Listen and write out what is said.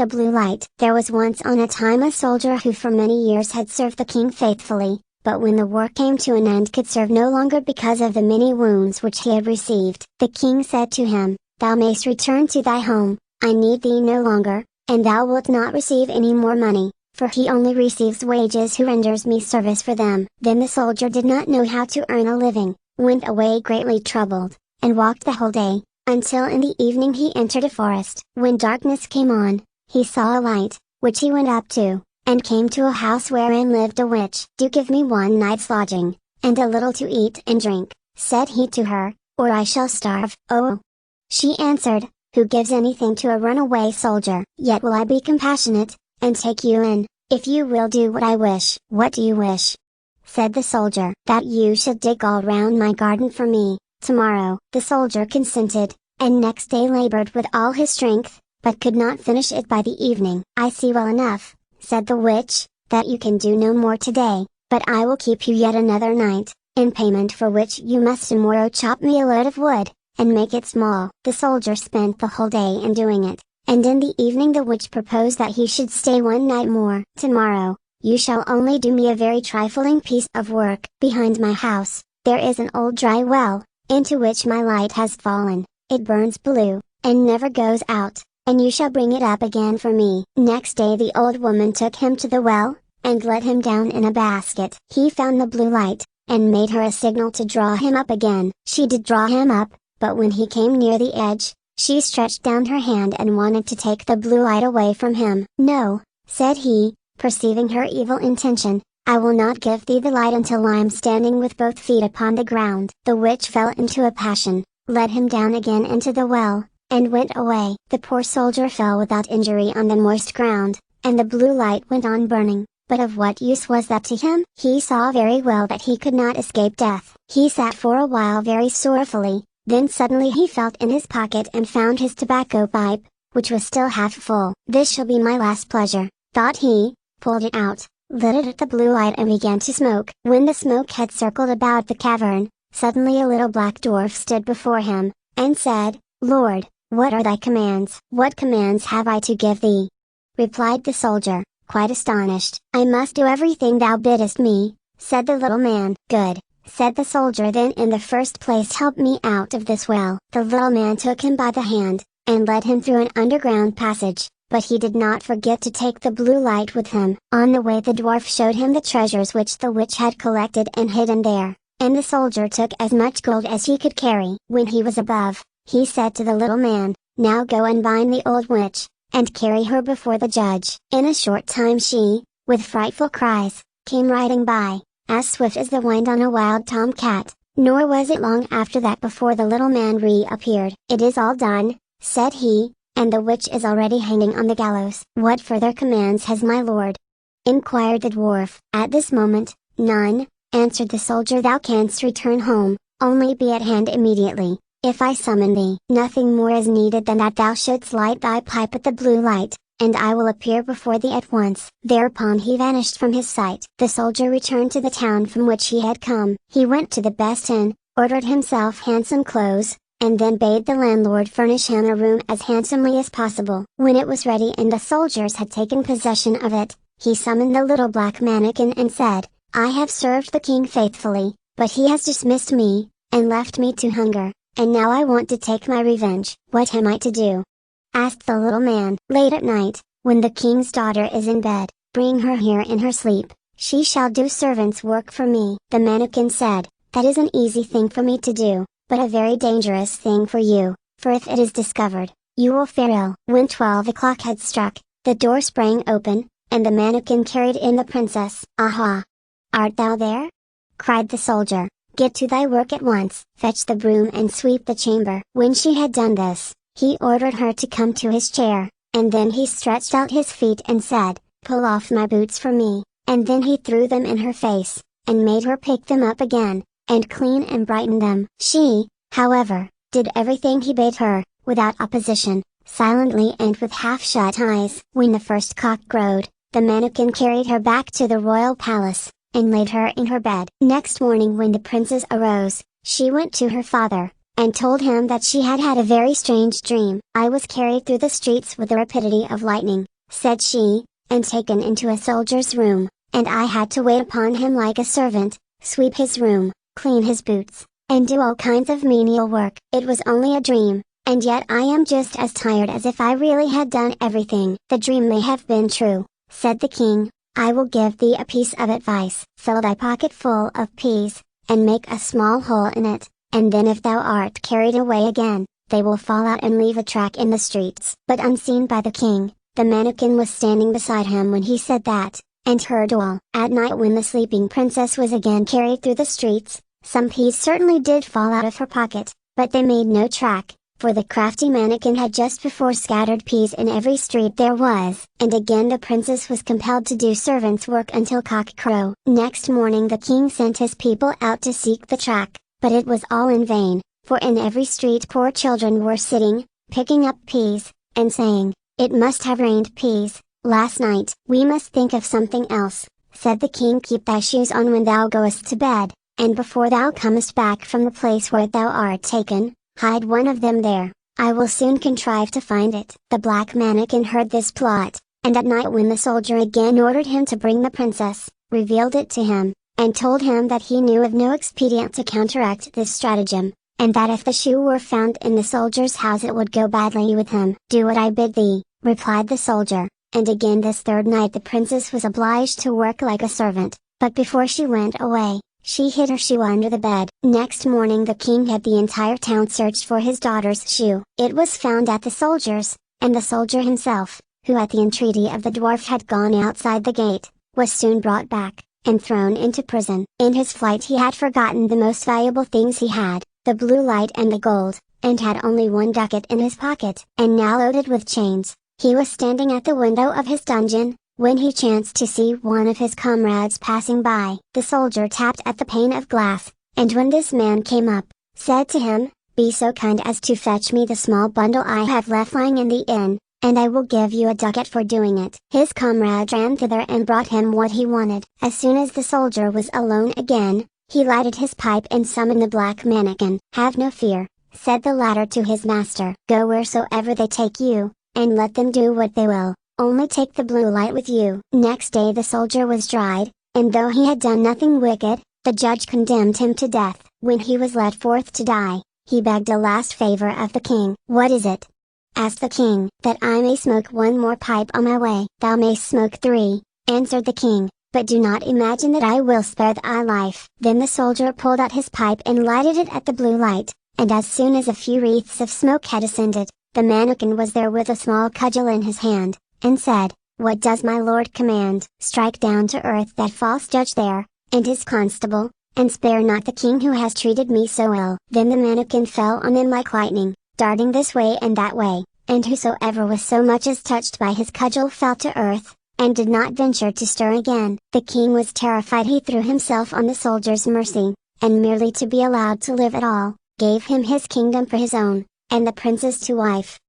The blue light. There was once on a time a soldier who for many years had served the king faithfully, but when the war came to an end could serve no longer because of the many wounds which he had received. The king said to him, "Thou mayst return to thy home, I need thee no longer, and thou wilt not receive any more money, for he only receives wages who renders me service for them." Then the soldier did not know how to earn a living, went away greatly troubled, and walked the whole day, until in the evening he entered a forest. When darkness came on, he saw a light, which he went up to, and came to a house wherein lived a witch. "Do give me one night's lodging, and a little to eat and drink," said he to her, "or I shall starve." "Oh!" she answered, "who gives anything to a runaway soldier? Yet will I be compassionate, and take you in, if you will do what I wish." "What do you wish?" said the soldier. "That you should dig all round my garden for me, tomorrow." The soldier consented, and next day labored with all his strength, but could not finish it by the evening. "I see well enough," said the witch, "that you can do no more today, but I will keep you yet another night, in payment for which you must tomorrow chop me a load of wood, and make it small." The soldier spent the whole day in doing it, and in the evening the witch proposed that he should stay one night more. "Tomorrow, you shall only do me a very trifling piece of work. Behind my house, there is an old dry well, into which my light has fallen. It burns blue, and never goes out, and you shall bring it up again for me." Next day the old woman took him to the well, and let him down in a basket. He found the blue light, and made her a signal to draw him up again. She did draw him up, but when he came near the edge, she stretched down her hand and wanted to take the blue light away from him. "No," said he, perceiving her evil intention, "I will not give thee the light until I am standing with both feet upon the ground." The witch fell into a passion, let him down again into the well, and went away. The poor soldier fell without injury on the moist ground, and the blue light went on burning, but of what use was that to him? He saw very well that he could not escape death. He sat for a while very sorrowfully, then suddenly he felt in his pocket and found his tobacco pipe, which was still half full. "This shall be my last pleasure," thought he, pulled it out, lit it at the blue light and began to smoke. When the smoke had circled about the cavern, suddenly a little black dwarf stood before him, and said, "Lord, what are thy commands?" "What commands have I to give thee?" replied the soldier, quite astonished. "I must do everything thou biddest me," said the little man. "Good," said the soldier, "then in the first place help me out of this well." The little man took him by the hand, and led him through an underground passage, but he did not forget to take the blue light with him. On the way the dwarf showed him the treasures which the witch had collected and hidden there, and the soldier took as much gold as he could carry. When he was above, he said to the little man, "Now go and bind the old witch, and carry her before the judge." In a short time she, with frightful cries, came riding by, as swift as the wind on a wild tomcat, nor was it long after that before the little man reappeared. "It is all done," said he, "and the witch is already hanging on the gallows." "What further commands has my lord?" inquired the dwarf. "At this moment, none," answered the soldier. "Thou canst return home, only be at hand immediately, if I summon thee. Nothing more is needed than that thou shouldst light thy pipe at the blue light, and I will appear before thee at once." Thereupon he vanished from his sight. The soldier returned to the town from which he had come. He went to the best inn, ordered himself handsome clothes, and then bade the landlord furnish him a room as handsomely as possible. When it was ready and the soldiers had taken possession of it, he summoned the little black mannikin and said, "I have served the king faithfully, but he has dismissed me, and left me to hunger, and now I want to take my revenge. What am I to do?" asked the little man. "Late at night, when the king's daughter is in bed, bring her here in her sleep, she shall do servant's work for me." The mannikin said, "That is an easy thing for me to do, but a very dangerous thing for you, for if it is discovered, you will fare ill." When 12 o'clock had struck, the door sprang open, and the mannikin carried in the princess. "Aha! Art thou there?" cried the soldier. "Get to thy work at once. Fetch the broom and sweep the chamber." When she had done this, he ordered her to come to his chair, and then he stretched out his feet and said, "Pull off my boots for me," and then he threw them in her face, and made her pick them up again, and clean and brighten them. She, however, did everything he bade her, without opposition, silently and with half-shut eyes. When the first cock crowed, the mannikin carried her back to the royal palace, and laid her in her bed. Next morning when the princess arose, she went to her father, and told him that she had had a very strange dream. "I was carried through the streets with the rapidity of lightning, said she, and taken into a soldier's room, and I had to wait upon him like a servant, sweep his room, clean his boots, and do all kinds of menial work. It was only a dream, and yet I am just as tired as if I really had done everything. The dream may have been true, said the king. I will give thee a piece of advice. Fill thy pocket full of peas, and make a small hole in it, and then if thou art carried away again, they will fall out and leave a track in the streets. But unseen by the king, the mannikin was standing beside him when he said that, and heard all. At night when the sleeping princess was again carried through the streets, some peas certainly did fall out of her pocket, but they made no track, for the crafty mannikin had just before scattered peas in every street there was. And again the princess was compelled to do servant's work until cock-crow. Next morning the king sent his people out to seek the track, but it was all in vain, for in every street poor children were sitting, picking up peas, and saying, "It must have rained peas last night." "We must think of something else," said the king. "Keep thy shoes on when thou goest to bed, and before thou comest back from the place where thou art taken, hide one of them there. I will soon contrive to find it." The black mannikin heard this plot, and at night when the soldier again ordered him to bring the princess, revealed it to him, and told him that he knew of no expedient to counteract this stratagem, and that if the shoe were found in the soldier's house it would go badly with him. "Do what I bid thee," replied the soldier, and again this third night the princess was obliged to work like a servant, but before she went away, she hid her shoe under the bed. Next morning the king had the entire town searched for his daughter's shoe. It was found at the soldier's, and the soldier himself, who at the entreaty of the dwarf had gone outside the gate, was soon brought back, and thrown into prison. In his flight he had forgotten the most valuable things he had, the blue light and the gold, and had only one ducat in his pocket. And now loaded with chains, he was standing at the window of his dungeon, when he chanced to see one of his comrades passing by. The soldier tapped at the pane of glass, and when this man came up, said to him, "Be so kind as to fetch me the small bundle I have left lying in the inn, and I will give you a ducat for doing it." His comrade ran thither and brought him what he wanted. As soon as the soldier was alone again, he lighted his pipe and summoned the black mannikin. "Have no fear," said the latter to his master. "Go wheresoever they take you, and let them do what they will. Only take the blue light with you." Next day the soldier was tried, and though he had done nothing wicked, the judge condemned him to death. When he was led forth to die, he begged a last favor of the king. "What is it?" asked the king. "That I may smoke one more pipe on my way." "Thou mayst smoke 3, answered the king, "but do not imagine that I will spare thy life." Then the soldier pulled out his pipe and lighted it at the blue light, and as soon as a few wreaths of smoke had ascended, the mannikin was there with a small cudgel in his hand, and said, "What does my lord command?" "Strike down to earth that false judge there, and his constable, and spare not the king who has treated me so ill." Then the mannikin fell on them like lightning, darting this way and that way, and whosoever was so much as touched by his cudgel fell to earth, and did not venture to stir again. The king was terrified. He threw himself on the soldier's mercy, and merely to be allowed to live at all, gave him his kingdom for his own, and the princess to wife.